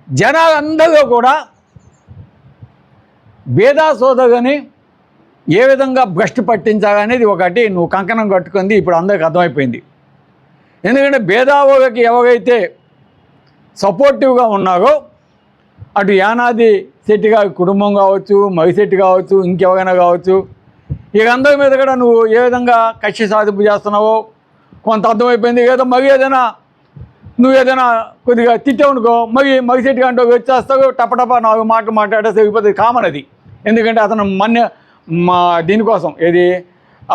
జనాలందరూ కూడా భేదా సోదగని ఏ విధంగా భ్రష్టు పట్టించాలనేది ఒకటి నువ్వు కంకణం కట్టుకుంది ఇప్పుడు అందరికి అర్థమైపోయింది. ఎందుకంటే భేదావోగకి ఎవరైతే సపోర్టివ్గా ఉన్నారో అటు యానాది శెట్టి గారి కుటుంబం కావచ్చు, మరిశెట్టి కావచ్చు, ఇంకెవరైనా కావచ్చు, ఇక అందరి మీద కూడా నువ్వు ఏ విధంగా కక్ష సాధింపు చేస్తున్నావో కొంత అర్థమైపోయింది. ఏదో మరి ఏదైనా నువ్వు ఏదైనా కొద్దిగా తిట్టావునుకో మరిశెట్టి అంటే వచ్చేస్తావు, టపటప 4 మాటలు మాట్లాడేస్తే అయిపోతుంది. కామన్ అది. ఎందుకంటే అతను దీనికోసం ఏది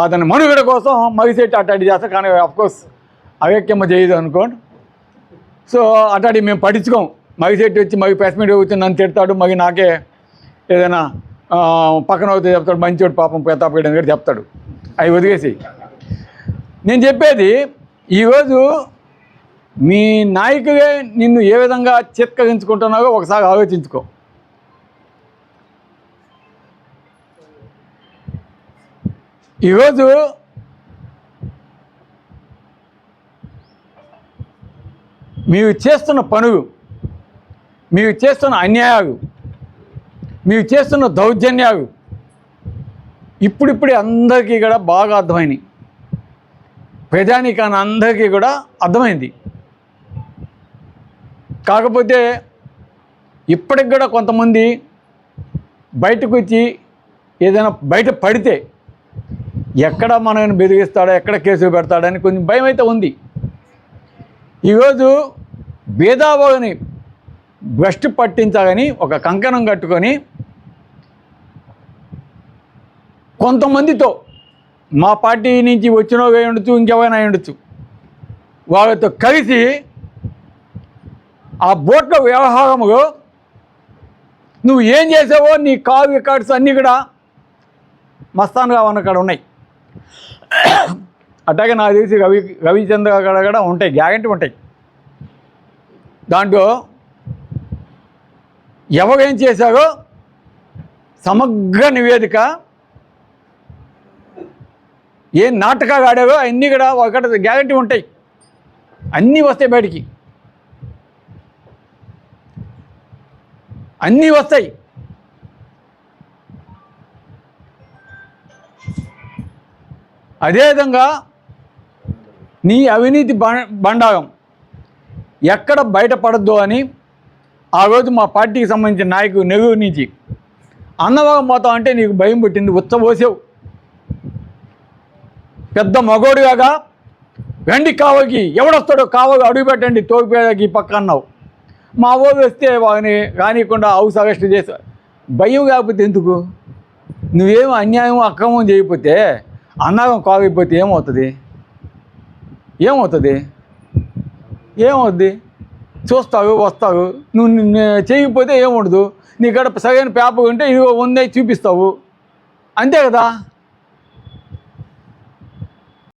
అతని మనుగడ కోసం మరిశెట్టి అట్టాడి చేస్తా. కానీ అఫ్కోర్స్ అవ్యక్యమ్మ చేయదు అనుకోండి. సో అట్టాడి మేము పట్టించుకోం. మరిశెట్టి వచ్చి మరి ప్రెస్ మీట్ వచ్చి నన్ను తిడతాడు, మరి నాకే ఏదైనా పక్కన అవుతే చెప్తాడు, మంచోడు పాపం ప్రతాపగడ అని చెప్తాడు. అవి వదిలేసి నేను చెప్పేది, ఈరోజు మీ నాయకుడే నిన్ను ఏ విధంగా చిత్కరించుకుంటున్నావో ఒకసారి ఆలోచించుకో. ఈరోజు మీరు చేస్తున్న పనులు, మీరు చేస్తున్న అన్యాయాలు, మీరు చేస్తున్న దౌర్జన్యాలు ఇప్పుడిప్పుడే అందరికీ కూడా బాగా అర్థమైనాయి. ప్రజానీకాన్ని అందరికీ కూడా అర్థమైంది. కాకపోతే ఇప్పటికి కూడా కొంతమంది బయటకు వచ్చి ఏదైనా బయట పడితే ఎక్కడ మనల్ని బెదిరిస్తాడో, ఎక్కడ కేసులు పెడతాడని కొంచెం భయం అయితే ఉంది. ఈరోజు భేదాభావని భ్రష్టు పట్టించాలని ఒక కంకణం కట్టుకొని కొంతమందితో, మా పార్టీ నుంచి వచ్చినో ఉండొచ్చు, ఇంకెవరైనా ఉండొచ్చు, వాళ్ళతో కలిసి ఆ బోట్ల వ్యవహారంలో నువ్వు ఏం చేసావో నీ కాల్ రికార్డ్స్ అన్నీ కూడా మస్తాన్గా ఉన్న కాడ ఉన్నాయి. అట్లాగే నాకు తెలిసి రవిచంద్ర కాడ కూడా ఉంటాయి, గ్యారెంటీ ఉంటాయి. దాంట్లో ఎవరేం చేశారో సమగ్ర నివేదిక, ఏ నాటకాలు ఆడారో అన్నీ కూడా ఒకటి గ్యారెంటీ ఉంటాయి. అన్నీ వస్తాయి బయటికి, అన్నీ వస్తాయి. అదేవిధంగా నీ అవినీతి బండారం ఎక్కడ బయటపడద్దు అని ఆ రోజు మా పార్టీకి సంబంధించిన నాయకుడు నెల్లూరు నుంచి అన్నవరం పోతాం అంటే నీకు భయం పుట్టింది, ఉచ్చబోసావు. పెద్ద మగోడుగా వెండి కావకి ఎవడొస్తాడో కావకి అడుగు పెట్టండి తోగిపేదకి పక్క అన్నావు. మా ఊరు వస్తే వాడిని రానియకుండా హౌస్ అరెస్ట్ చేసా. భయం కాకపోతే ఎందుకు? నువ్వేమో అన్యాయం అక్రమం చేయకపోతే, అన్నాగం కాకపోతే ఏమవుతుంది? చూస్తావు, వస్తావు. నువ్వు చేయకపోతే ఏముండదు. నీ కాడ సరైన పేపర్ ఉంటే ఇదిగో ఉందే చూపిస్తావు, అంతే కదా.